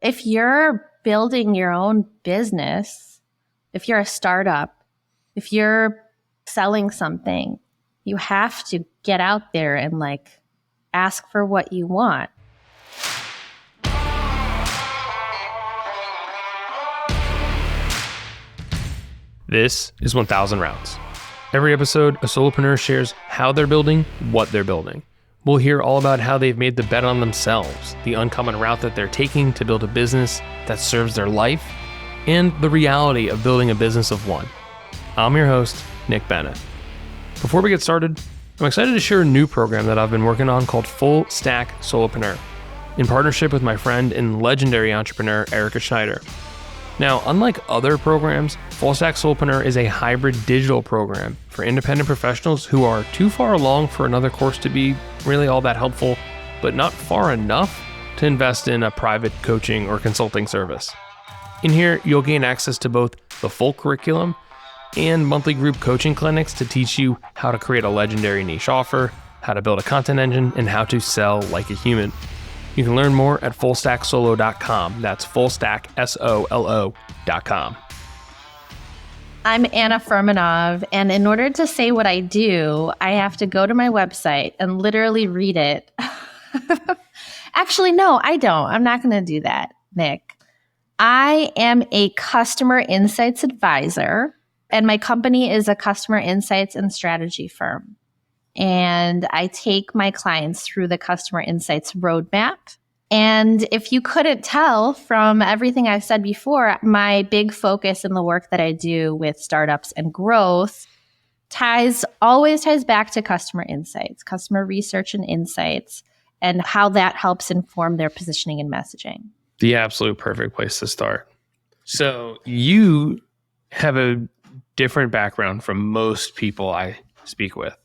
If you're building your own business, if you're a startup, if you're selling something, you have to get out there and ask for what you want. This is 1000 Rounds. Every episode, a solopreneur shares how they're building, what they're building. We'll hear all about how they've made the bet on themselves, the uncommon route that they're taking to build a business that serves their life, and the reality of building a business of one. I'm your host, Nick Bennett. Before we get started, I'm excited to share a new program that I've been working on called Full Stack Solopreneur, in partnership with my friend and legendary entrepreneur, Erica Schneider. Now, unlike other programs, Full Stack Solopreneur is a hybrid digital program for independent professionals who are too far along for another course to be really all that helpful, but not far enough to invest in a private coaching or consulting service. In here, you'll gain access to both the full curriculum and monthly group coaching clinics to teach you how to create a legendary niche offer, how to build a content engine, and how to sell like a human. You can learn more at fullstacksolo.com. That's fullstacksolo.com. I'm Anna Furmanov, and in order to say what I do, I have to go to my website and literally read it. Actually, no, I don't. I'm not going to do that, Nick. I am a customer insights advisor, and my company is a customer insights and strategy firm. And I take my clients through the customer insights roadmap. And if you couldn't tell from everything I've said before, my big focus in the work that I do with startups and growth always ties back to customer insights, customer research and insights, and how that helps inform their positioning and messaging. The absolute perfect place to start. So you have a different background from most people I speak with,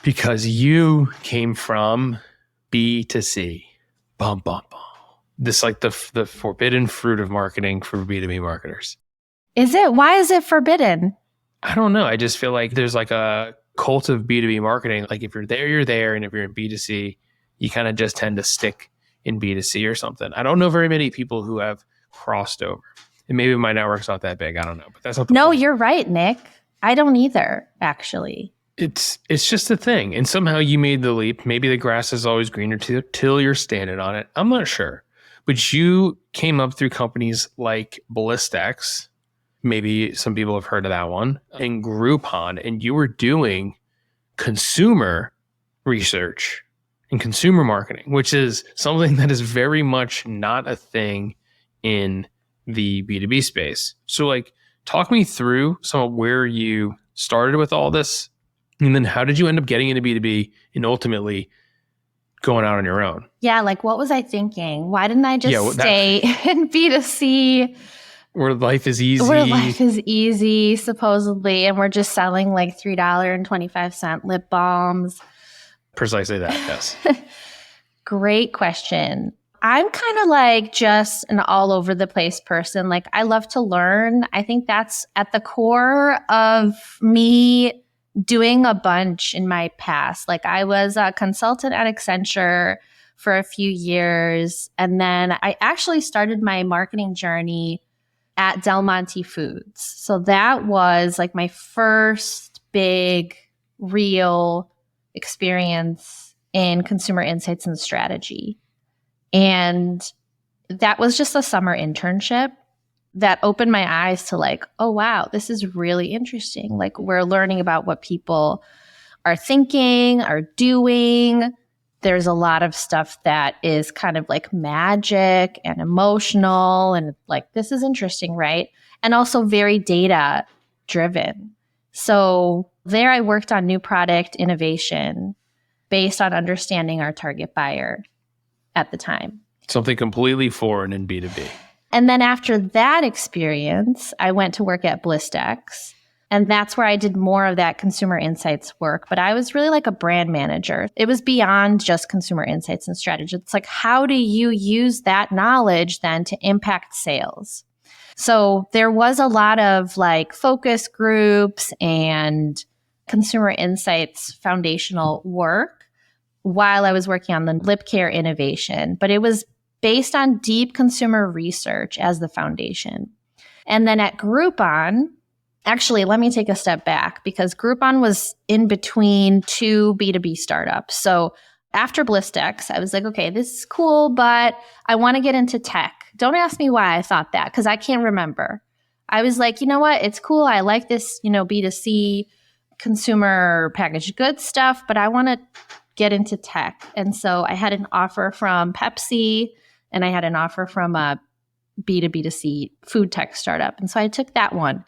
because you came from B to C. Bum, bum, bum. This the forbidden fruit of marketing for B2B marketers. Is it? Why is it forbidden? I don't know. I just feel like there's a cult of B2B marketing. Like if you're there, you're there. And if you're in B2C, you kind of just tend to stick in B2C or something. I don't know very many people who have crossed over. And maybe my network's not that big. I don't know. But that's not the point. You're right, Nick. I don't either, actually. It's just a thing. And somehow you made the leap. Maybe the grass is always greener till you're standing on it. I'm not sure. But you came up through companies like Ballistics. Maybe some people have heard of that one. And Groupon. And you were doing consumer research and consumer marketing, which is something that is very much not a thing in the B2B space. So talk me through some of where you started with all this. And then how did you end up getting into B2B and ultimately going out on your own? Yeah, what was I thinking? Why didn't I just stay in B2C? Where life is easy. Where life is easy, supposedly, and we're just selling $3.25 lip balms. Precisely that, yes. Great question. I'm kind of just an all over the place person. I love to learn. I think that's at the core of me doing a bunch in my past. I was a consultant at Accenture for a few years. And then I actually started my marketing journey at Del Monte Foods. So that was my first big, real experience in consumer insights and strategy. And that was just a summer internship that opened my eyes to oh, wow, this is really interesting. We're learning about what people are thinking, are doing. There's a lot of stuff that is kind of magic and emotional. And this is interesting, right? And also very data driven. So there I worked on new product innovation based on understanding our target buyer at the time. Something completely foreign in B2B. And then after that experience, I went to work at Ballistics. And that's where I did more of that consumer insights work. But I was really a brand manager. It was beyond just consumer insights and strategy. It's how do you use that knowledge then to impact sales? So there was a lot of focus groups and consumer insights foundational work while I was working on the lip care innovation. But it was based on deep consumer research as the foundation. And then at Groupon, actually, let me take a step back because Groupon was in between two B2B startups. So after BlissDex, I was like, okay, this is cool, but I want to get into tech. Don't ask me why I thought that because I can't remember. I was like, you know what? It's cool. I like this, B2C consumer packaged goods stuff, but I want to get into tech. And so I had an offer from Pepsi and I had an offer from a B2B2C food tech startup. And so I took that one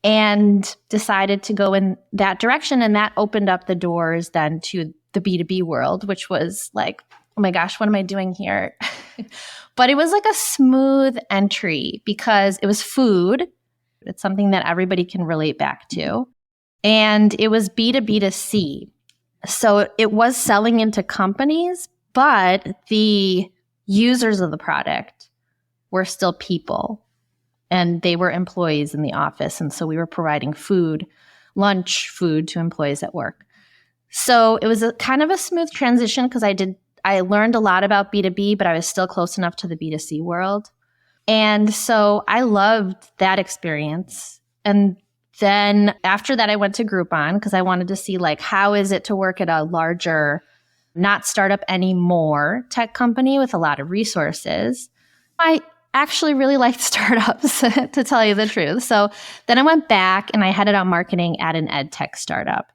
and decided to go in that direction. And that opened up the doors then to the B2B world, which was like, oh my gosh, what am I doing here? But it was like a smooth entry because it was food. It's something that everybody can relate back to. And it was B2B2C. So it was selling into companies, but the users of the product were still people and they were employees in the office. And so we were providing lunch food to employees at work. So it was a kind of a smooth transition because I learned a lot about B2B, but I was still close enough to the B2C world. And so I loved that experience. And then after that, I went to Groupon because I wanted to see like, how is it to work at a larger, not startup anymore tech company with a lot of resources. I actually really liked startups, to tell you the truth. So then I went back and I headed on marketing at an ed tech startup.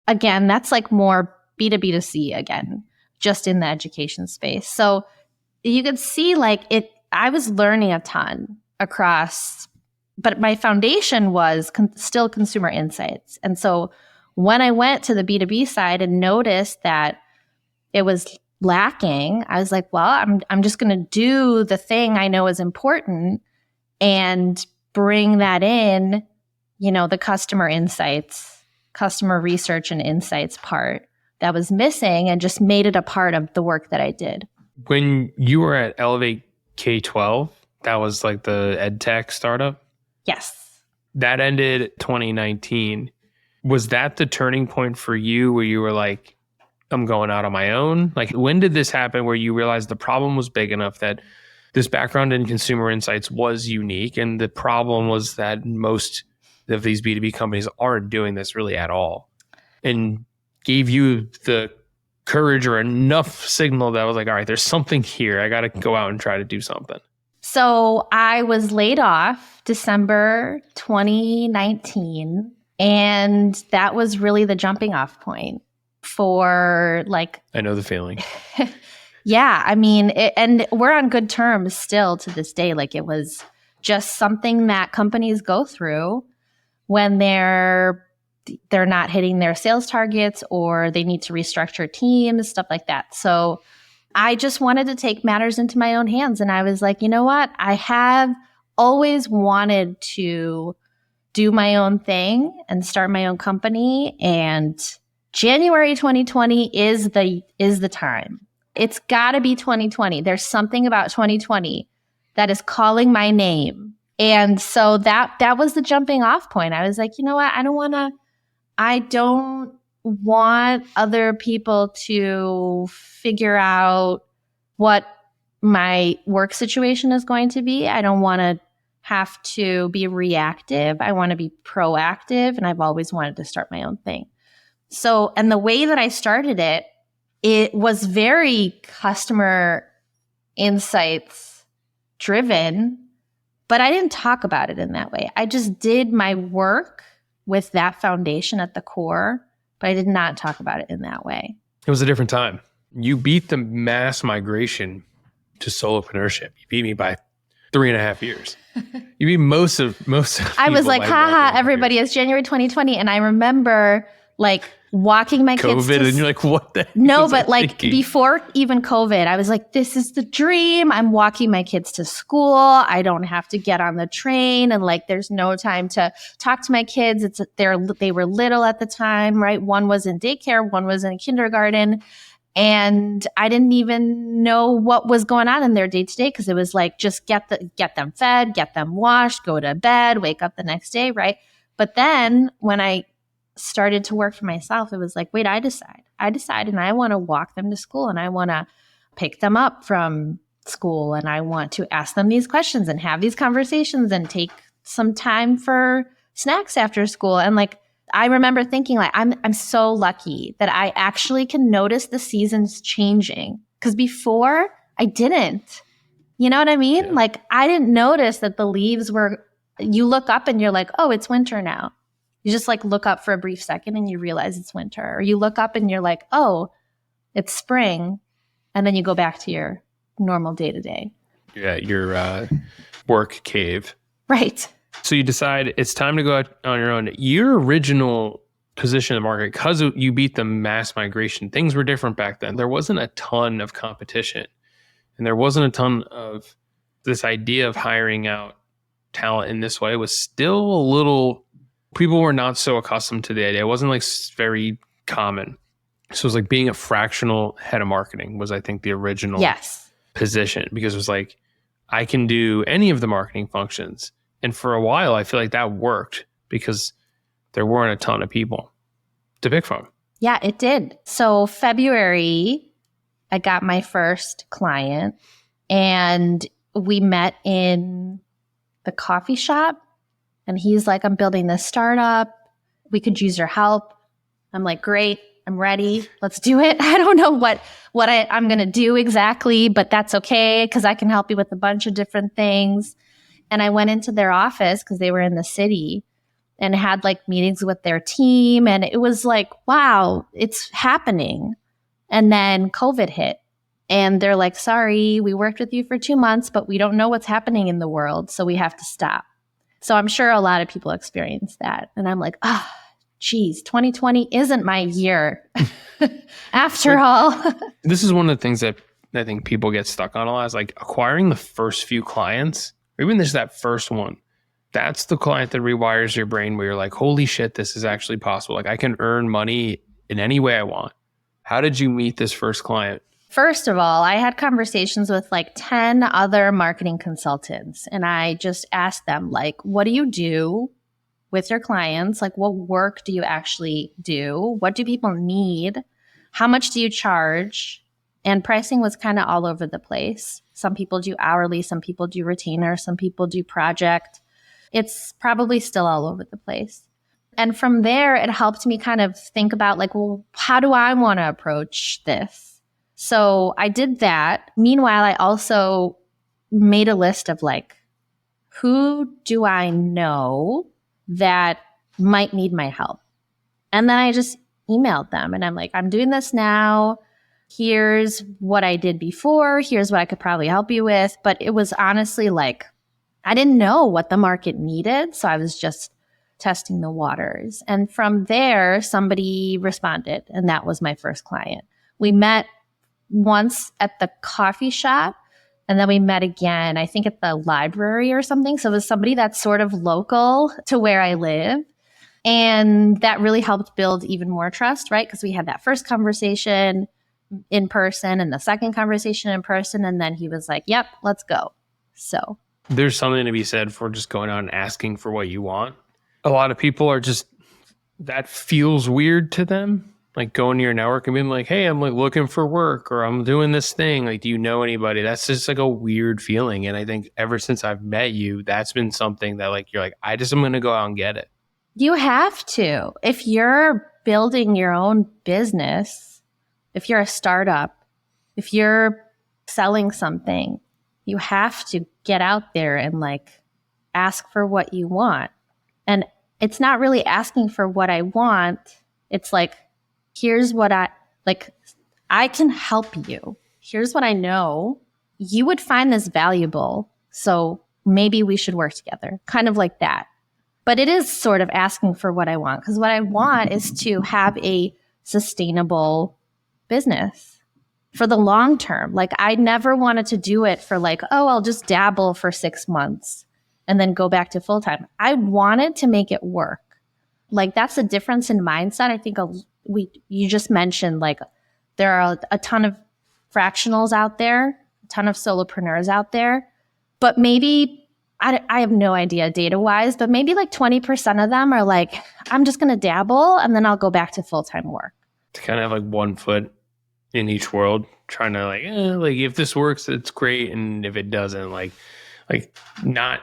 Again, that's like more B2B2C again, just in the education space. So you could see like I was learning a ton across, but my foundation was still consumer insights. And so when I went to the B2B side and noticed that it was lacking, I was like, well, I'm just going to do the thing I know is important and bring that in, the customer insights, customer research and insights part that was missing and just made it a part of the work that I did. When you were at Elevate K-12, that was like the ed tech startup? Yes. That ended 2019. Was that the turning point for you where you were like, I'm going out on my own? Like, when did this happen where you realized the problem was big enough that this background in consumer insights was unique and the problem was that most of these B2B companies aren't doing this really at all, and gave you the courage or enough signal that was like, all right, there's something here. I got to go out and try to do something. So I was laid off December 2019, and that was really the jumping off point for like... I know the feeling. Yeah, I mean, and we're on good terms still to this day. Like, it was just something that companies go through when they're not hitting their sales targets or they need to restructure teams, stuff like that. So I just wanted to take matters into my own hands. And I was like, you know what? I have always wanted to do my own thing and start my own company. And January 2020 is the time. It's got to be 2020. There's something about 2020 that is calling my name. And so that was the jumping off point. I was like, you know what? I don't want other people to figure out what my work situation is going to be. I don't want to have to be reactive. I want to be proactive. And I've always wanted to start my own thing. So, and the way that I started it was very customer insights driven, but I didn't talk about it in that way. I just did my work with that foundation at the core, but I did not talk about it in that way. It was a different time. You beat the mass migration to solopreneurship. You beat me by 3.5 years. You beat most of I was like, haha, everybody, it's January 2020. And I remember like walking my kids COVID, and you're like, what the heck? No, but like before even COVID, I was like, this is the dream. I'm walking my kids to school. I don't have to get on the train. And like, there's no time to talk to my kids. They were little at the time, right? One was in daycare, one was in kindergarten. And I didn't even know what was going on in their day to day because it was like, just get them fed, get them washed, go to bed, wake up the next day, right? But then when I started to work for myself, it was like, wait, I decide and I want to walk them to school and I want to pick them up from school and I want to ask them these questions and have these conversations and take some time for snacks after school. And like, I remember thinking like, I'm so lucky that I actually can notice the seasons changing. Because before I didn't, you know what I mean? Yeah. Like I didn't notice that the leaves were, you look up and you're like, oh, it's winter now. You just like look up for a brief second and you realize it's winter. Or you look up and you're like, oh, it's spring. And then you go back to your normal day to day. Yeah, your work cave. Right. So you decide it's time to go out on your own. Your original position in the market, because you beat the mass migration, things were different back then. There wasn't a ton of competition. And there wasn't a ton of this idea of hiring out talent in this way. It was still a little, people were not so accustomed to the idea. It wasn't like very common. So it was like being a fractional head of marketing was, I think, the original position, because it was like, I can do any of the marketing functions. And for a while, I feel like that worked because there weren't a ton of people to pick from. Yeah, it did. So February, I got my first client and we met in the coffee shop and he's like, I'm building this startup. We could use your help. I'm like, great. I'm ready. Let's do it. I don't know what I'm going to do exactly, but that's okay because I can help you with a bunch of different things. And I went into their office because they were in the city and had like meetings with their team. And it was like, wow, it's happening. And then COVID hit and they're like, sorry, we worked with you for 2 months, but we don't know what's happening in the world. So we have to stop. So I'm sure a lot of people experience that. And I'm like, geez, 2020 isn't my year after all. This is one of the things that I think people get stuck on a lot is like acquiring the first few clients, or even just that first one. That's the client that rewires your brain where you're like, holy shit, this is actually possible. Like I can earn money in any way I want. How did you meet this first client? First of all, I had conversations with like 10 other marketing consultants and I just asked them like, what do you do with your clients? Like what work do you actually do? What do people need? How much do you charge? And pricing was kind of all over the place. Some people do hourly, some people do retainer, some people do project. It's probably still all over the place. And from there, it helped me kind of think about like, well, how do I want to approach this? So I did that. Meanwhile, I also made a list of like, who do I know that might need my help? And then I just emailed them and I'm like, I'm doing this now. Here's what I did before. Here's what I could probably help you with. But it was honestly like, I didn't know what the market needed. So I was just testing the waters. And from there, somebody responded. And that was my first client. We met once at the coffee shop. And then we met again, I think at the library or something. So it was somebody that's sort of local to where I live. And that really helped build even more trust, right? Because we had that first conversation in person and the second conversation in person. And then he was like, yep, let's go. So there's something to be said for just going out and asking for what you want. A lot of people are just, that feels weird to them. Like going to your network and being like, hey, I'm like looking for work or I'm doing this thing. Like, do you know anybody? That's just like a weird feeling. And I think ever since I've met you, that's been something that like, you're like, I'm going to go out and get it. You have to. If you're building your own business, if you're a startup, if you're selling something, you have to get out there and like ask for what you want. And it's not really asking for what I want. It's like, here's what I can help you. Here's what I know. You would find this valuable. So maybe we should work together. Kind of like that. But it is sort of asking for what I want, because what I want is to have a sustainable business for the long term. Like I never wanted to do it for like, oh, I'll just dabble for 6 months and then go back to full time. I wanted to make it work. Like that's the difference in mindset. I think you just mentioned like there are a ton of fractionals out there, a ton of solopreneurs out there, but maybe I have no idea data wise, but maybe like 20% of them are like, I'm just going to dabble and then I'll go back to full-time work. To kind of have like one foot in each world, trying to like if this works, it's great, and if it doesn't, like not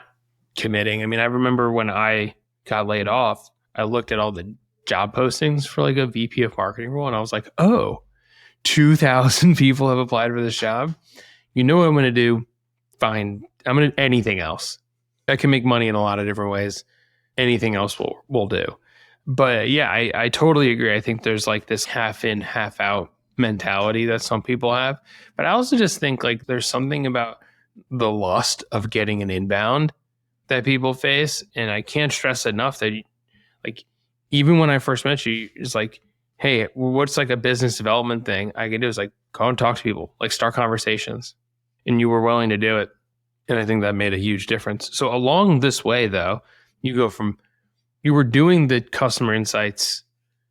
committing. I mean, I remember when I got laid off, I looked at all the job postings for like a VP of marketing role, and I was like, oh, 2,000 people have applied for this job. You know what I'm going to do? Fine. I'm going to anything else. I can make money in a lot of different ways. Anything else will do. But yeah, I totally agree. I think there's like this half in, half out mentality that some people have. But I also just think like there's something about the lust of getting an inbound that people face. And I can't stress enough that like, even when I first met you, it's like, hey, what's like a business development thing I can do is like go and talk to people, like start conversations. And you were willing to do it. And I think that made a huge difference. So along this way, though, you go from, you were doing the customer insights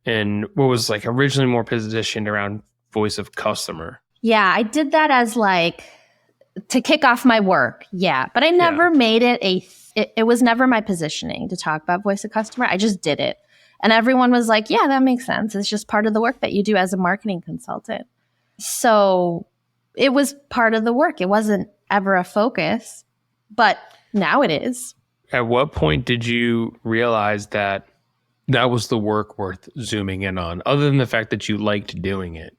and what was like originally more positioned around voice of customer. Yeah, I did that as like to kick off my work. Yeah, but I never made it it was never my positioning to talk about voice of customer. I just did it. And everyone was like, yeah, that makes sense. It's just part of the work that you do as a marketing consultant. So it was part of the work. It wasn't ever a focus, but now it is. At what point did you realize that that was the work worth zooming in on, other than the fact that you liked doing it?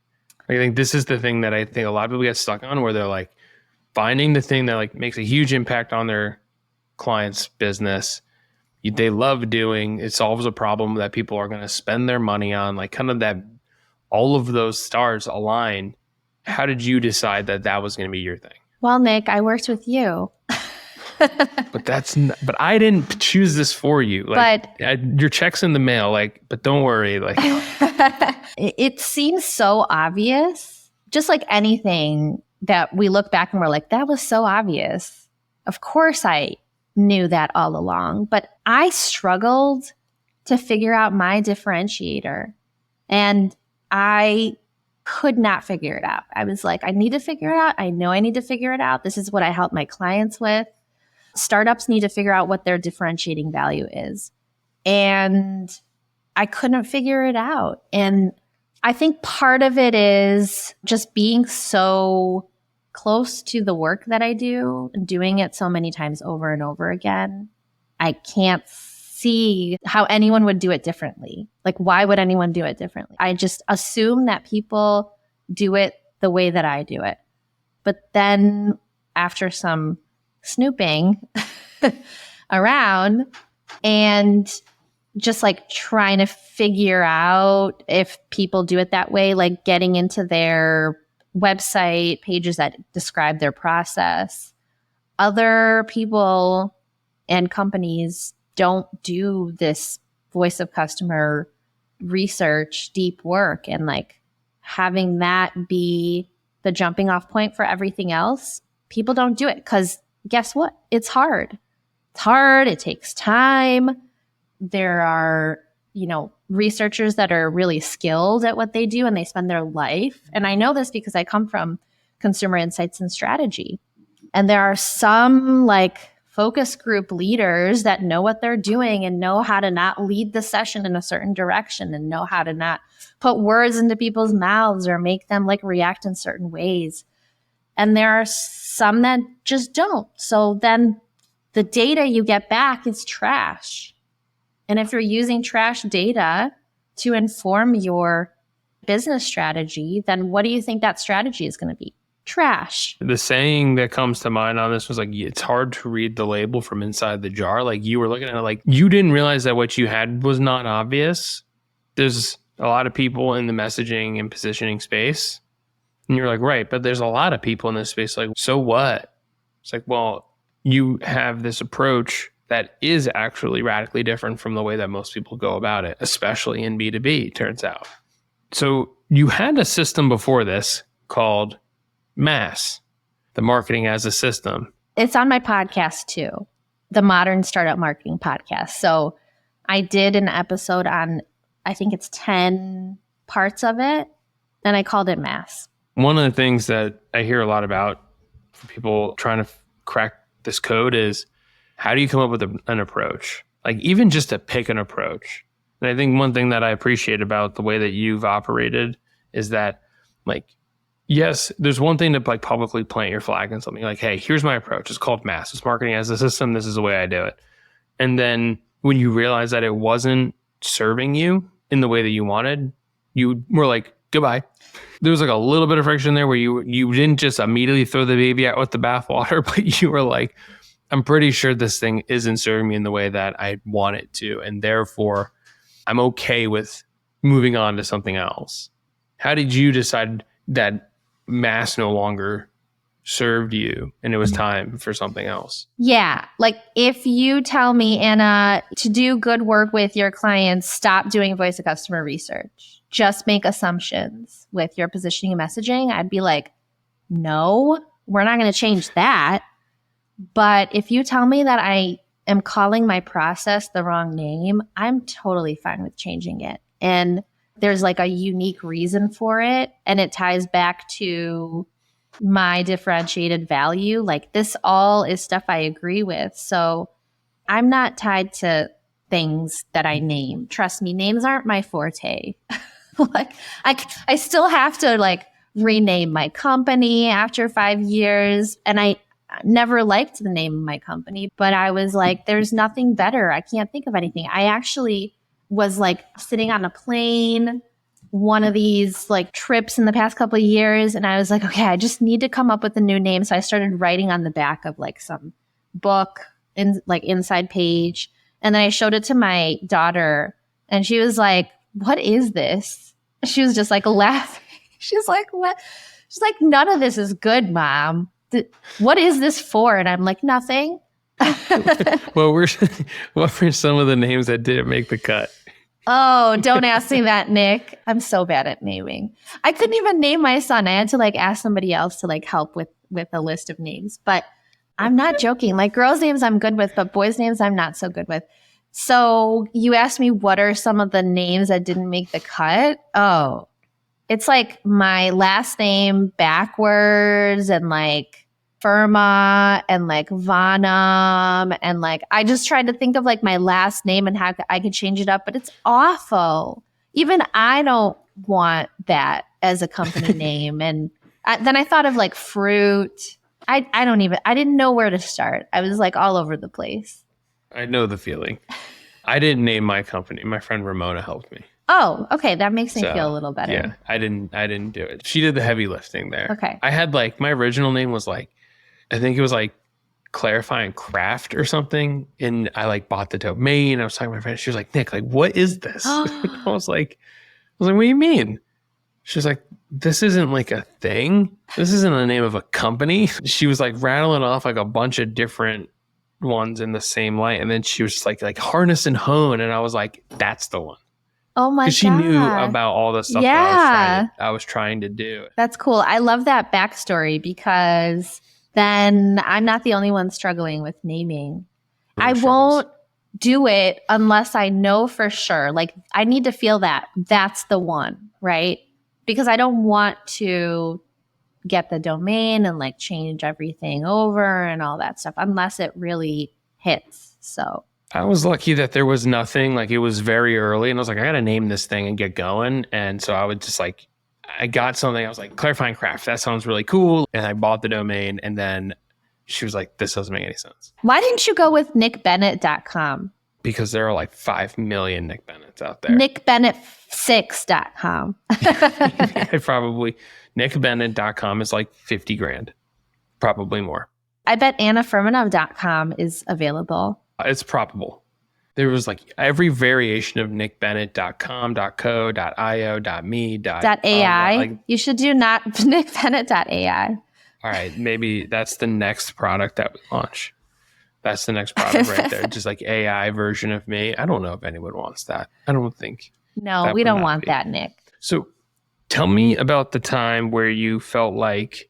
I think this is the thing that I think a lot of people get stuck on, where they're like finding the thing that like makes a huge impact on their client's business. They love doing, it solves a problem that people are going to spend their money on, like kind of that, all of those stars align. How did you decide that that was going to be your thing? Well, Nick, I worked with you. But I didn't choose this for you. Like, your check's in the mail. Like, but don't worry. Like, it seems so obvious. Just like anything that we look back and we're like, that was so obvious. Of course, I knew that all along, but I struggled to figure out my differentiator, and I could not figure it out. I was like, I need to figure it out. I know I need to figure it out. This is what I help my clients with. Startups need to figure out what their differentiating value is. And I couldn't figure it out. And I think part of it is just being so close to the work that I do and doing it so many times over and over again. I can't see how anyone would do it differently. Like, why would anyone do it differently? I just assume that people do it the way that I do it. But then after some snooping around and just like trying to figure out if people do it that way, like getting into their website pages that describe their process, other people and companies don't do this voice of customer research, deep work, and like having that be the jumping off point for everything else. People don't do it because guess what? It's hard. It's hard. It takes time. There are, researchers that are really skilled at what they do and they spend their life. And I know this because I come from consumer insights and strategy. And there are some like focus group leaders that know what they're doing and know how to not lead the session in a certain direction and know how to not put words into people's mouths or make them like react in certain ways. And there are some that just don't. So then the data you get back is trash. And if you're using trash data to inform your business strategy, then what do you think that strategy is going to be? Trash. The saying that comes to mind on this was like, it's hard to read the label from inside the jar. Like, you were looking at it like you didn't realize that what you had was not obvious. There's a lot of people in the messaging and positioning space. And you're like, right, but there's a lot of people in this space. Like, so what? It's like, well, you have this approach that is actually radically different from the way that most people go about it, especially in B2B, turns out. So you had a system before this called MAS, the Marketing as a System. It's on my podcast too, the Modern Startup Marketing Podcast. So I did an episode on, I think it's 10 parts of it, and I called it MAS. One of the things that I hear a lot about for people trying to crack this code is, how do you come up with an approach? Like, even just to pick an approach. And I think one thing that I appreciate about the way that you've operated is that, like, Yes, there's one thing to like publicly plant your flag and something like, hey, here's my approach. It's called mass. It's marketing as a system. This is the way I do it. And then when you realize that it wasn't serving you in the way that you wanted, you were like, goodbye. There was like a little bit of friction there where you didn't just immediately throw the baby out with the bathwater, but you were like, I'm pretty sure this thing isn't serving me in the way that I want it to. And therefore, I'm okay with moving on to something else. How did you decide that mass no longer served you and it was time for something else? Yeah. Like if you tell me, Anna, to do good work with your clients, stop doing voice of customer research. Just make assumptions with your positioning and messaging. I'd be like, no, we're not going to change that. But if you tell me that I am calling my process the wrong name, I'm totally fine with changing it. And there's like a unique reason for it. And it ties back to my differentiated value. Like this all is stuff I agree with. So I'm not tied to things that I name. Trust me, names aren't my forte. Like I still have to like rename my company after 5 years. And I never liked the name of my company, but I was like, there's nothing better. I can't think of anything. I actually was like sitting on a plane, one of these like trips in the past couple of years. And I was like, okay, I just need to come up with a new name. So I started writing on the back of like some book in like inside page. And then I showed it to my daughter and she was like, what is this? She was just like laughing. She's like, what? She's like, none of this is good, Mom. What is this for? And I'm like, nothing. Well, what were some of the names that didn't make the cut? Oh, don't ask me that, Nick. I'm so bad at naming. I couldn't even name my son. I had to like ask somebody else to like help with a list of names. But I'm not joking. Like girls' names I'm good with, but boys' names I'm not so good with. So you asked me what are some of the names that didn't make the cut? Oh, it's like my last name backwards and like Firma and like Vanam. And like, I just tried to think of like my last name and how I could change it up, but it's awful. Even I don't want that as a company name. And then I thought of like fruit. I didn't know where to start. I was like all over the place. I know the feeling. I didn't name my company. My friend Ramona helped me. Oh, okay. That makes me feel a little better. Yeah, I didn't do it. She did the heavy lifting there. Okay. I had like, my original name was like, I think it was like Clarifying Craft or something. And I like bought the domain. I was talking to my friend. She was like, Nick, like, what is this? I was like, what do you mean? She was like, this isn't like a thing. This isn't the name of a company. She was like rattling off like a bunch of different ones in the same light. And then she was just like Harness and Hone. And I was like, that's the one. Oh my God. Because she knew about all the stuff that I was trying to do. That's cool. I love that backstory because then I'm not the only one struggling with naming. I won't do it unless I know for sure. Like I need to feel that that's the one, right? Because I don't want to get the domain and like change everything over and all that stuff unless it really hits. So I was lucky that there was nothing, like it was very early and I was like, I got to name this thing and get going. And so I would just like, I got something. I was like, Clarifying Craft. That sounds really cool. And I bought the domain and then she was like, this doesn't make any sense. Why didn't you go with nickbennett.com? Because there are like 5 million Nick Bennetts out there. nickbennett6.com. Probably nickbennett.com is like 50 grand, probably more. I bet annafurmanov.com is available. It's probable. There was like every variation of nickbennett.com, .co, .io, .me, .ai. Like, you should do not nickbennett.ai. All right, maybe that's the next product that we launch. That's the next product right there. Just like AI version of me. I don't know if anyone wants that. I don't think. No, we don't want that, Nick. So tell me about the time where you felt like,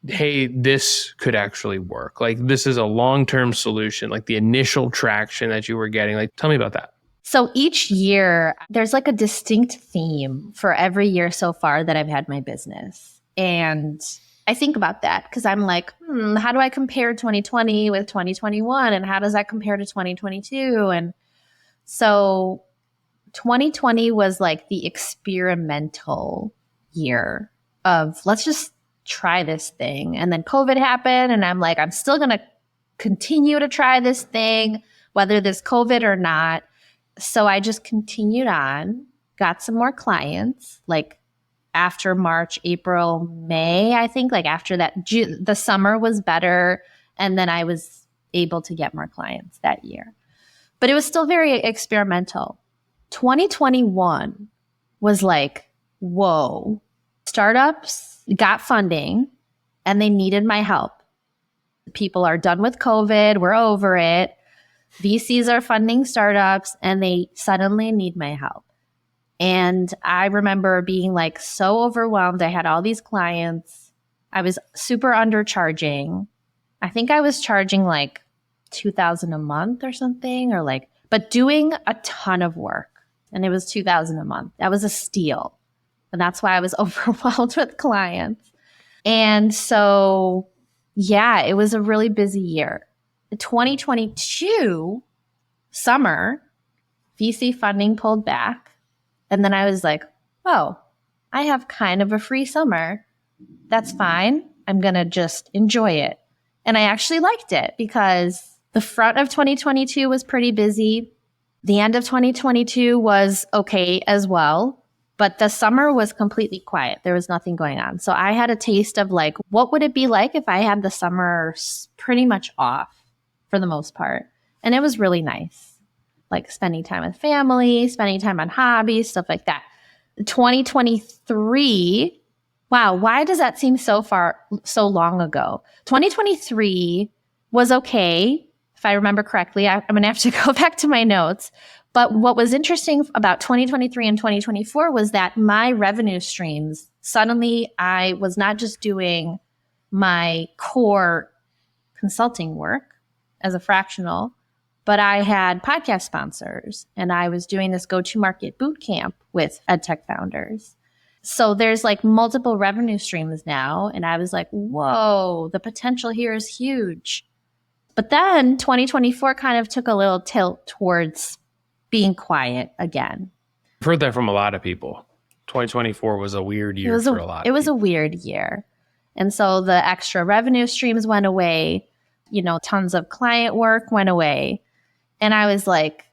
hey, this could actually work. Like this is a long-term solution, like the initial traction that you were getting. Like, tell me about that. So each year, there's like a distinct theme for every year so far that I've had my business. And I think about that because I'm like, how do I compare 2020 with 2021? And how does that compare to 2022? And so 2020 was like the experimental year of let's just try this thing. And then COVID happened and I'm like, I'm still going to continue to try this thing, whether there's COVID or not. So I just continued on, got some more clients, like after March, April, May, I think, like after that, the summer was better. And then I was able to get more clients that year. But it was still very experimental. 2021 was like, whoa, startups got funding and they needed my help. People are done with COVID. We're over it. VCs are funding startups and they suddenly need my help. And I remember being like so overwhelmed. I had all these clients. I was super undercharging. I think I was charging like $2,000 a month or something, or like, but doing a ton of work. And it was $2,000 a month. That was a steal. And that's why I was overwhelmed with clients. And so, yeah, it was a really busy year. 2022 summer, VC funding pulled back. And then I was like, oh, I have kind of a free summer. That's fine. I'm going to just enjoy it. And I actually liked it because the front of 2022 was pretty busy. The end of 2022 was okay as well. But the summer was completely quiet. There was nothing going on. So I had a taste of like, what would it be like if I had the summer pretty much off for the most part? And it was really nice. Like spending time with family, spending time on hobbies, stuff like that. 2023, wow, why does that seem so long ago? 2023 was okay, if I remember correctly. I'm going to have to go back to my notes. But what was interesting about 2023 and 2024 was that my revenue streams, suddenly I was not just doing my core consulting work as a fractional, but I had podcast sponsors and I was doing this go-to-market boot camp with EdTech founders. So there's like multiple revenue streams now. And I was like, whoa, the potential here is huge. But then 2024 kind of took a little tilt towards being quiet again. I've heard that from a lot of people. 2024 was a weird year for a lot of people. It was a weird year. And so the extra revenue streams went away. You know, tons of client work went away. And I was like,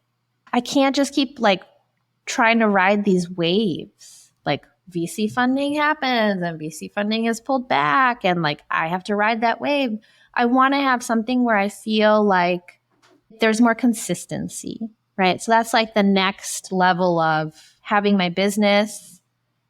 I can't just keep like trying to ride these waves. Like VC funding happens and VC funding is pulled back and like I have to ride that wave. I want to have something where I feel like there's more consistency, right? So that's like the next level of having my business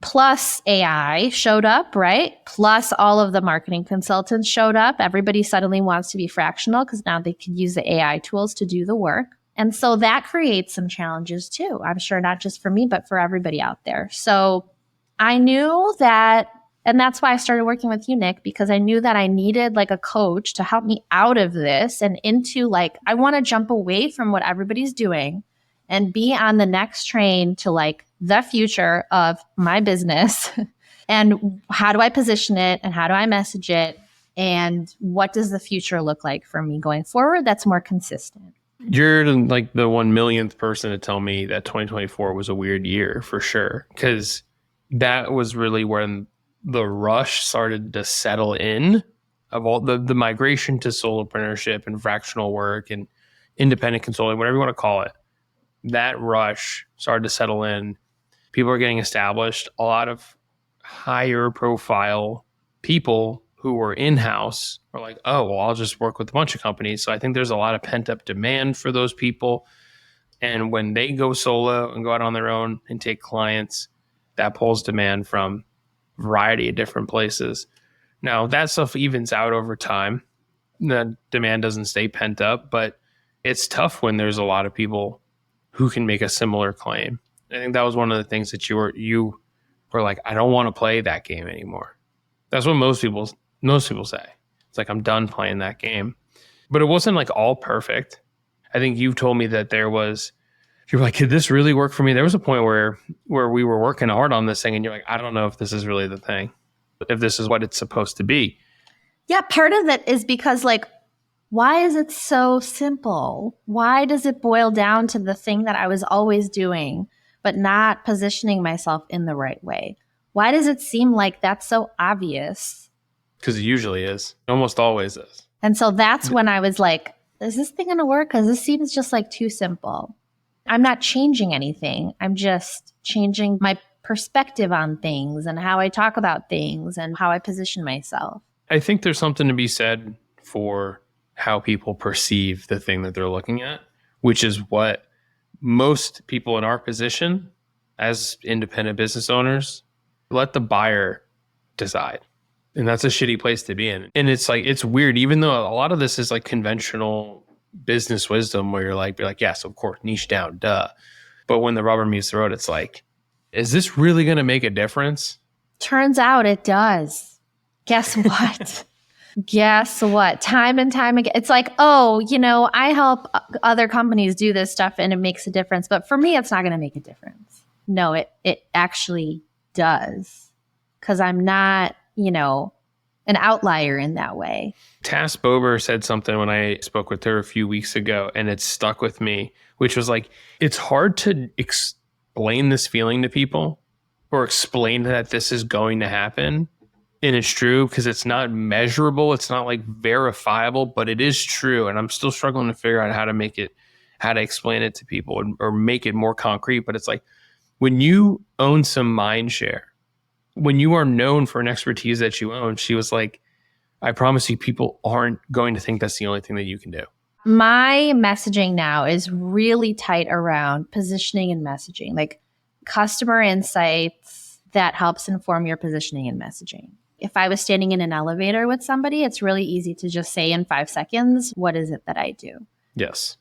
plus AI showed up, right? Plus all of the marketing consultants showed up. Everybody suddenly wants to be fractional because now they can use the AI tools to do the work. And so that creates some challenges too. I'm sure not just for me, but for everybody out there. So I knew that, and that's why I started working with you, Nick, because I knew that I needed like a coach to help me out of this and into like, I want to jump away from what everybody's doing and be on the next train to like the future of my business. And how do I position it and how do I message it? And what does the future look like for me going forward that's more consistent? You're like the 1 millionth person to tell me that 2024 was a weird year for sure. Because that was really when the rush started to settle in of all the migration to solopreneurship and fractional work and independent consulting, whatever you want to call it. That rush started to settle in. People are getting established. A lot of higher profile people who were in-house were like, oh, well, I'll just work with a bunch of companies. So I think there's a lot of pent-up demand for those people. And when they go solo and go out on their own and take clients, that pulls demand from a variety of different places. Now, that stuff evens out over time. The demand doesn't stay pent up, but it's tough when there's a lot of people who can make a similar claim. I think that was one of the things that you were like, I don't want to play that game anymore. That's what most people say. It's like, I'm done playing that game. But it wasn't like all perfect. I think you've told me that you were like, could this really work for me? There was a point where we were working hard on this thing and you're like, I don't know if this is really the thing, if this is what it's supposed to be. Yeah, part of it is because like, why is it so simple? Why does it boil down to the thing that I was always doing, but not positioning myself in the right way? Why does it seem like that's so obvious Because it usually is. It almost always is. And so that's when I was like, is this thing going to work? Because this seems just like too simple. I'm not changing anything. I'm just changing my perspective on things and how I talk about things and how I position myself. I think there's something to be said for how people perceive the thing that they're looking at, which is what most people in our position as independent business owners let the buyer decide. And that's a shitty place to be in. And it's like, it's weird, even though a lot of this is like conventional business wisdom where you're like, yes, of course, niche down, duh. But when the rubber meets the road, it's like, is this really going to make a difference? Turns out it does. Guess what? Guess what? Time and time again. It's like, oh, I help other companies do this stuff and it makes a difference. But for me, it's not going to make a difference. No, it actually does. Because I'm not, an outlier in that way. Tass Bober said something when I spoke with her a few weeks ago, and it stuck with me, which was like, it's hard to explain this feeling to people or explain that this is going to happen. And it's true because it's not measurable. It's not like verifiable, but it is true. And I'm still struggling to figure out how to explain it to people or make it more concrete. But it's like when you own some mind share, when you are known for an expertise that you own, she was like, I promise you, people aren't going to think that's the only thing that you can do. My messaging now is really tight around positioning and messaging, like customer insights that helps inform your positioning and messaging. If I was standing in an elevator with somebody, it's really easy to just say in 5 seconds, what is it that I do? Yes.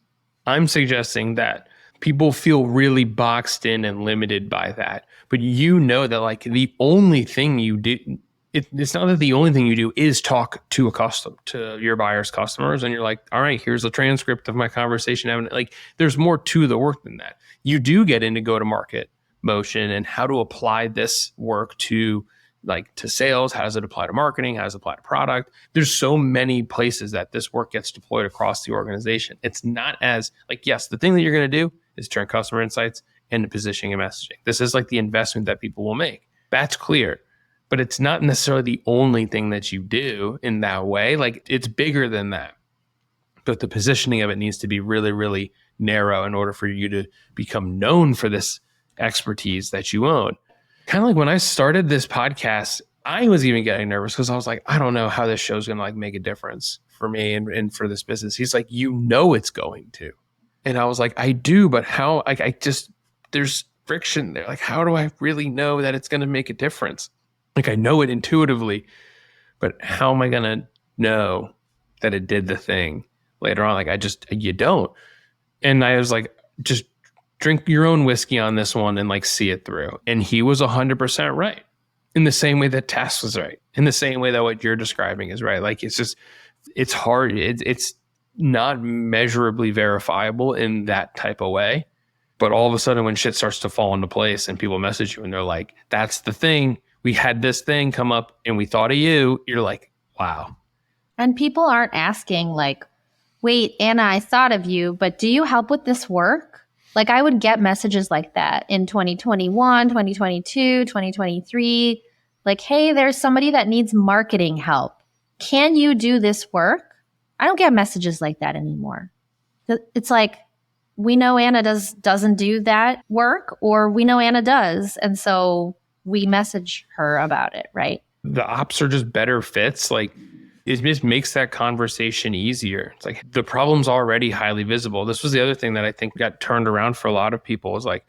I'm suggesting that people feel really boxed in and limited by that. But that like the only thing you do, it's not that the only thing you do is talk to your buyer's customers. And you're like, all right, here's a transcript of my conversation. And like, there's more to the work than that. You do get into go-to-market motion and how to apply this work to sales. How does it apply to marketing? How does it apply to product? There's so many places that this work gets deployed across the organization. It's not as like, yes, the thing that you're going to do is turn customer insights into positioning and messaging. This is like the investment that people will make. That's clear, but it's not necessarily the only thing that you do in that way. Like it's bigger than that, but the positioning of it needs to be really, really narrow in order for you to become known for this expertise that you own. Kind of like when I started this podcast, I was even getting nervous because I was like, I don't know how this show's going to like make a difference for me and for this business. He's like, it's going to. And I was like, I do, but how? There's friction there. Like, how do I really know that it's going to make a difference? Like, I know it intuitively, but how am I going to know that it did the thing later on? Like, you don't. And I was like, just drink your own whiskey on this one and like see it through. And he was 100% right. In the same way that Tess was right. In the same way that what you're describing is right. Like, it's hard. It's not measurably verifiable in that type of way. But all of a sudden when shit starts to fall into place and people message you and they're like, that's the thing. We had this thing come up and we thought of you. You're like, wow. And people aren't asking like, wait, Anna, I thought of you, but do you help with this work? Like I would get messages like that in 2021, 2022, 2023. Like, hey, there's somebody that needs marketing help. Can you do this work? I don't get messages like that anymore. It's like, we know Anna doesn't do that work, or we know Anna does. And so we message her about it, right? The ops are just better fits. Like it just makes that conversation easier. It's like the problem's already highly visible. This was the other thing that I think got turned around for a lot of people is like,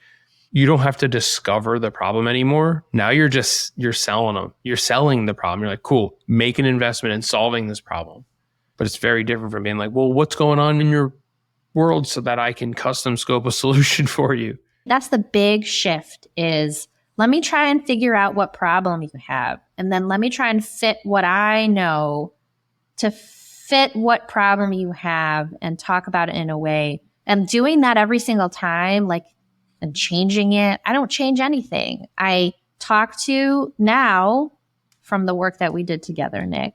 you don't have to discover the problem anymore. Now you're selling them. You're selling the problem. You're like, cool, make an investment in solving this problem. But it's very different from being like, well, what's going on in your world so that I can custom scope a solution for you? That's the big shift is let me try and figure out what problem you have. And then let me try and fit what I know to fit what problem you have and talk about it in a way. And doing that every single time, like, and changing it. I don't change anything. I talk to now from the work that we did together, Nick.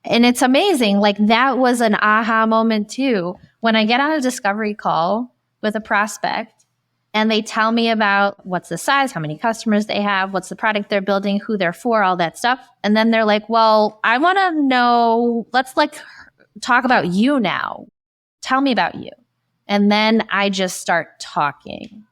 And it's amazing. Like that was an aha moment too. When I get on a discovery call with a prospect And they tell me about what's the size, how many customers they have, what's the product they're building, who they're for, all that stuff. And then they're like, well, I want to know, let's like talk about you now. Tell me about you. And then I just start talking.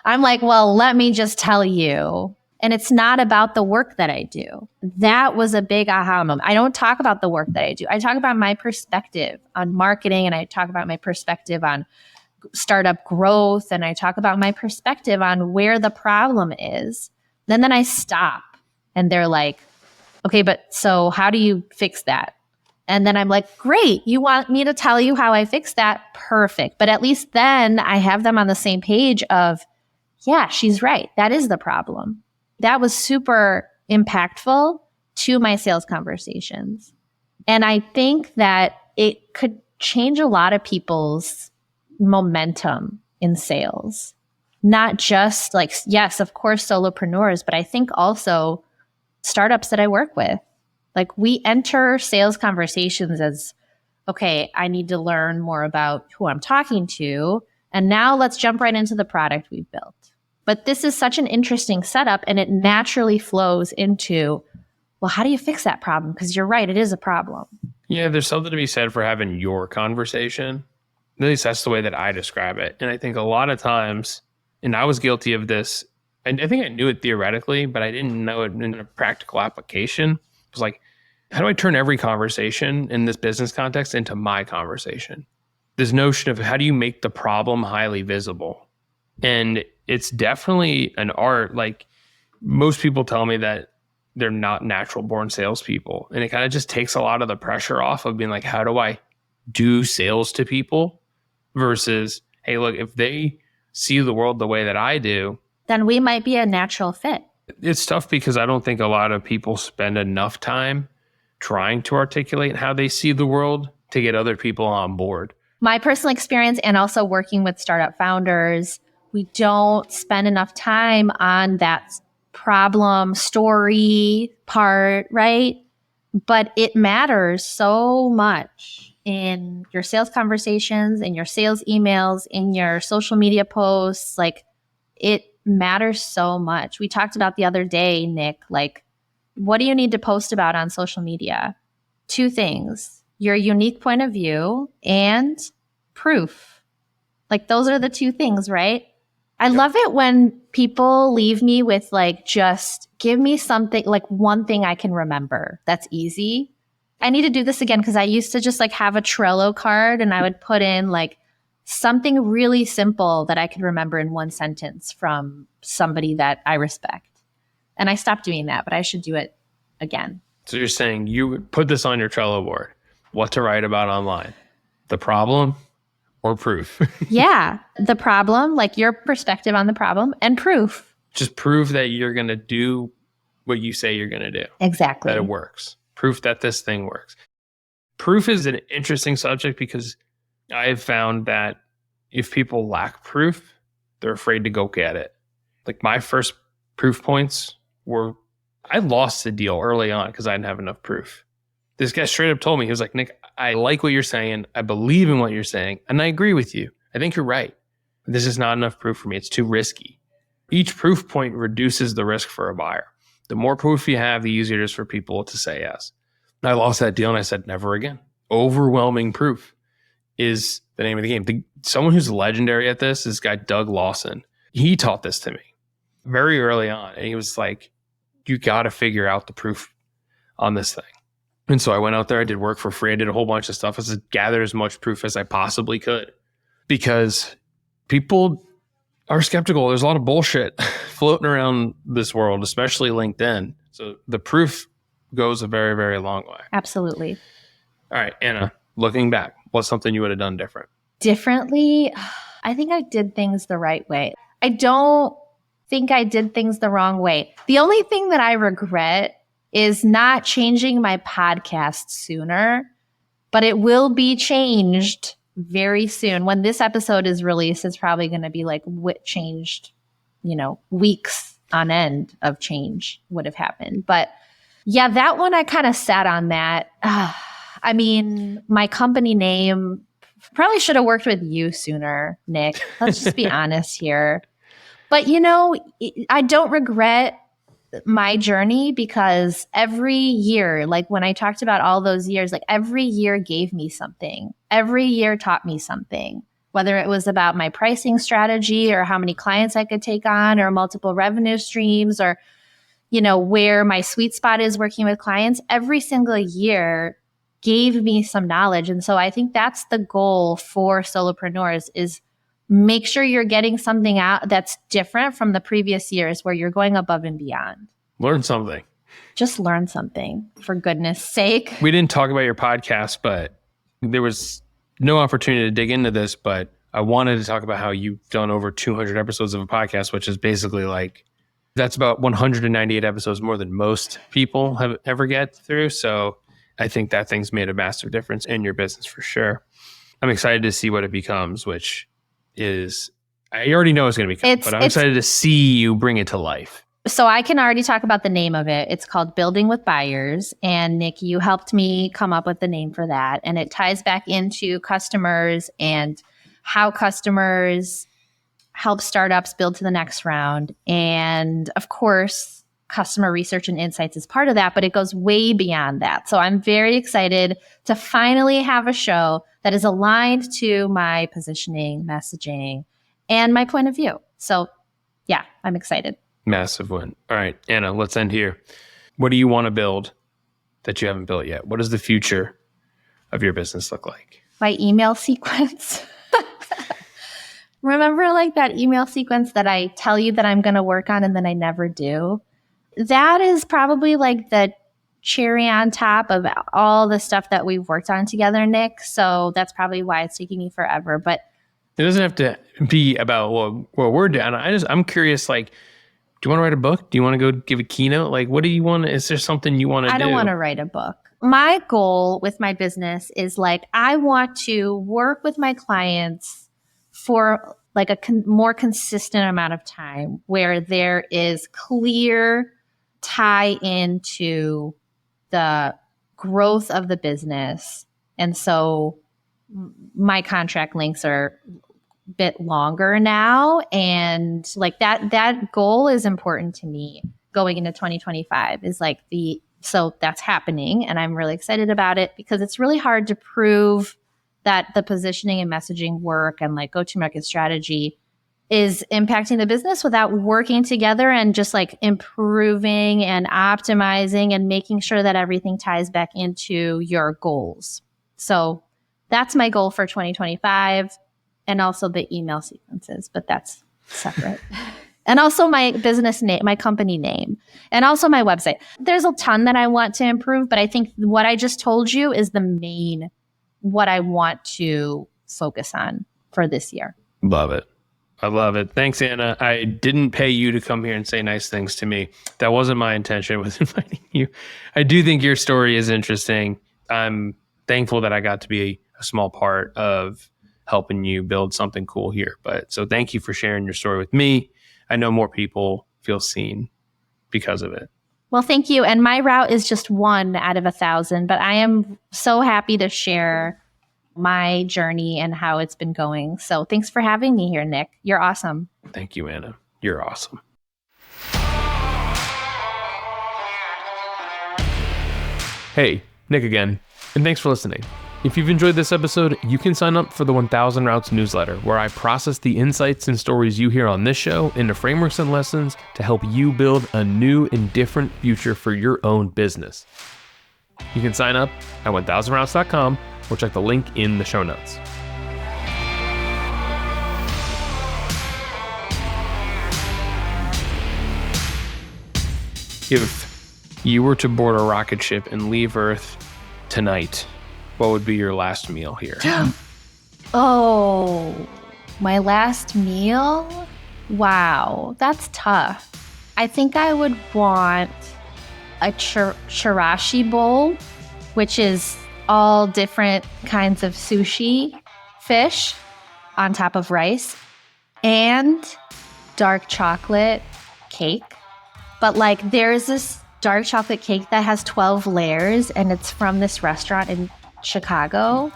I'm like, well, let me just tell you. And it's not about the work that I do. That was a big aha moment. I don't talk about the work that I do. I talk about my perspective on marketing, and I talk about my perspective on startup growth, and I talk about my perspective on where the problem is. Then I stop and they're like, okay, but so how do you fix that? And then I'm like, great, you want me to tell you how I fix that? Perfect. But at least then I have them on the same page of, yeah, she's right. That is the problem. That was super impactful to my sales conversations. And I think that it could change a lot of people's momentum in sales. Not just like, yes, of course, solopreneurs, but I think also startups that I work with. Like we enter sales conversations as, okay, I need to learn more about who I'm talking to. And now let's jump right into the product we've built. But this is such an interesting setup, and it naturally flows into, well, how do you fix that problem? Because you're right, it is a problem. Yeah, there's something to be said for having your conversation. At least that's the way that I describe it. And I think a lot of times, and I was guilty of this, and I think I knew it theoretically, but I didn't know it in a practical application. It was like, how do I turn every conversation in this business context into my conversation? This notion of how do you make the problem highly visible? And it's definitely an art. Like most people tell me that they're not natural born salespeople. And it kind of just takes a lot of the pressure off of being like, how do I do sales to people? Versus, hey, look, if they see the world the way that I do, then we might be a natural fit. It's tough because I don't think a lot of people spend enough time trying to articulate how they see the world to get other people on board. My personal experience and also working with startup founders, we don't spend enough time on that problem story part, right? But it matters so much in your sales conversations, in your sales emails, in your social media posts. Like it matters so much. We talked about the other day, Nick, like what do you need to post about on social media? 2 things, your unique point of view and proof. Like those are the 2 things, right? I love it when people leave me with like, just give me something, like one thing I can remember. That's easy. I need to do this again because I used to just like have a Trello card and I would put in like something really simple that I could remember in one sentence from somebody that I respect. And I stopped doing that, but I should do it again. So you're saying you would put this on your Trello board, what to write about online, the problem or proof? Yeah, the problem, like your perspective on the problem, and proof. Just prove that you're going to do what you say you're going to do. Exactly. That it works. Proof that this thing works. Proof is an interesting subject because I have found that if people lack proof, they're afraid to go get it. Like my first proof points were, I lost the deal early on because I didn't have enough proof. This guy straight up told me, he was like, Nick, I like what you're saying. I believe in what you're saying. And I agree with you. I think you're right. This is not enough proof for me. It's too risky. Each proof point reduces the risk for a buyer. The more proof you have, the easier it is for people to say yes. I lost that deal and I said, never again. Overwhelming proof is the name of the game. Someone who's legendary at this guy, Doug Lawson. He taught this to me very early on. And he was like, you got to figure out the proof on this thing. And so I went out there, I did work for free. I did a whole bunch of stuff. I just gathered as much proof as I possibly could because people are skeptical. There's a lot of bullshit floating around this world, especially LinkedIn. So the proof goes a very, very long way. Absolutely. All right, Anna, looking back, what's something you would have done different? Differently? I think I did things the right way. I don't think I did things the wrong way. The only thing that I regret is not changing my podcast sooner, but it will be changed very soon. When this episode is released, it's probably going to be like changed, weeks on end of change would have happened. But yeah, that one I kind of sat on that. I mean, my company name Probably should have worked with you sooner, Nick. Let's just be honest here. But I don't regret my journey because every year, like when I talked about all those years, like every year gave me something. Every year taught me something, whether it was about my pricing strategy or how many clients I could take on or multiple revenue streams or, where my sweet spot is working with clients. Every single year gave me some knowledge. And so I think that's the goal for solopreneurs is make sure you're getting something out that's different from the previous years where you're going above and beyond. Learn something. Just learn something, for goodness sake. We didn't talk about your podcast, but there was no opportunity to dig into this, but I wanted to talk about how you've done over 200 episodes of a podcast, which is basically like, that's about 198 episodes more than most people have ever get through. So I think that thing's made a massive difference in your business for sure. I'm excited to see what it becomes, which is, I already know it's going to become, but I'm excited to see you bring it to life. So I can already talk about the name of it. It's called Building with Buyers. And Nick, you helped me come up with the name for that. And it ties back into customers and how customers help startups build to the next round. And of course, customer research and insights is part of that, but it goes way beyond that. So I'm very excited to finally have a show that is aligned to my positioning, messaging, and my point of view. So yeah, I'm excited. Massive win. All right, Anna, let's end here. What do you want to build that you haven't built yet? What does the future of your business look like? My email sequence. Remember like that email sequence that I tell you that I'm going to work on and then I never do? That is probably like the cherry on top of all the stuff that we've worked on together, Nick. So that's probably why it's taking me forever. But it doesn't have to be about what we're doing. I'm curious, like, do you want to write a book? Do you want to go give a keynote? Like, what do you want? Is there something you want to do? I don't want to write a book. My goal with my business is like, I want to work with my clients for like a more consistent amount of time where there is clear tie into the growth of the business. And so my contract lengths are a bit longer now. And like that goal is important to me going into 2025 is like so that's happening. And I'm really excited about it because it's really hard to prove that the positioning and messaging work and like go-to-market strategy is impacting the business without working together and just like improving and optimizing and making sure that everything ties back into your goals. So that's my goal for 2025 and also the email sequences, but that's separate. And also my business name, my company name, and also my website. There's a ton that I want to improve, but I think what I just told you is the main, what I want to focus on for this year. Love it. I love it. Thanks, Anna. I didn't pay you to come here and say nice things to me. That wasn't my intention with inviting you. I do think your story is interesting. I'm thankful that I got to be a small part of helping you build something cool here. But so thank you for sharing your story with me. I know more people feel seen because of it. Well, thank you. And my route is just 1 out of 1,000, but I am so happy to share my journey and how it's been going. So thanks for having me here, Nick. You're awesome. Thank you, Anna. You're awesome. Hey, Nick again, and thanks for listening. If you've enjoyed this episode, you can sign up for the 1000 Routes newsletter, where I process the insights and stories you hear on this show into frameworks and lessons to help you build a new and different future for your own business. You can sign up at 1000routes.com or check the link in the show notes. If you were to board a rocket ship and leave Earth tonight, what would be your last meal here? Oh, my last meal? Wow, that's tough. I think I would want a chirashi bowl, which is all different kinds of sushi fish on top of rice, and dark chocolate cake. But like there's this dark chocolate cake that has 12 layers and it's from this restaurant in Chicago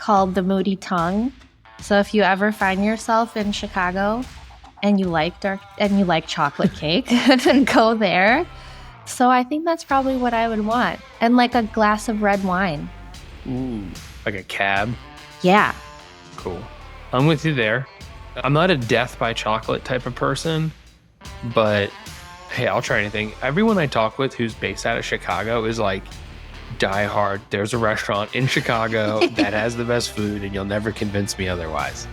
called the Moody Tongue. So if you ever find yourself in Chicago and you like chocolate cake, then go there. So I think that's probably what I would want. And like a glass of red wine. Ooh, like a cab. Yeah. Cool. I'm with you there. I'm not a death by chocolate type of person, but hey, I'll try anything. Everyone I talk with who's based out of Chicago is like, die hard. There's a restaurant in Chicago that has the best food and you'll never convince me otherwise.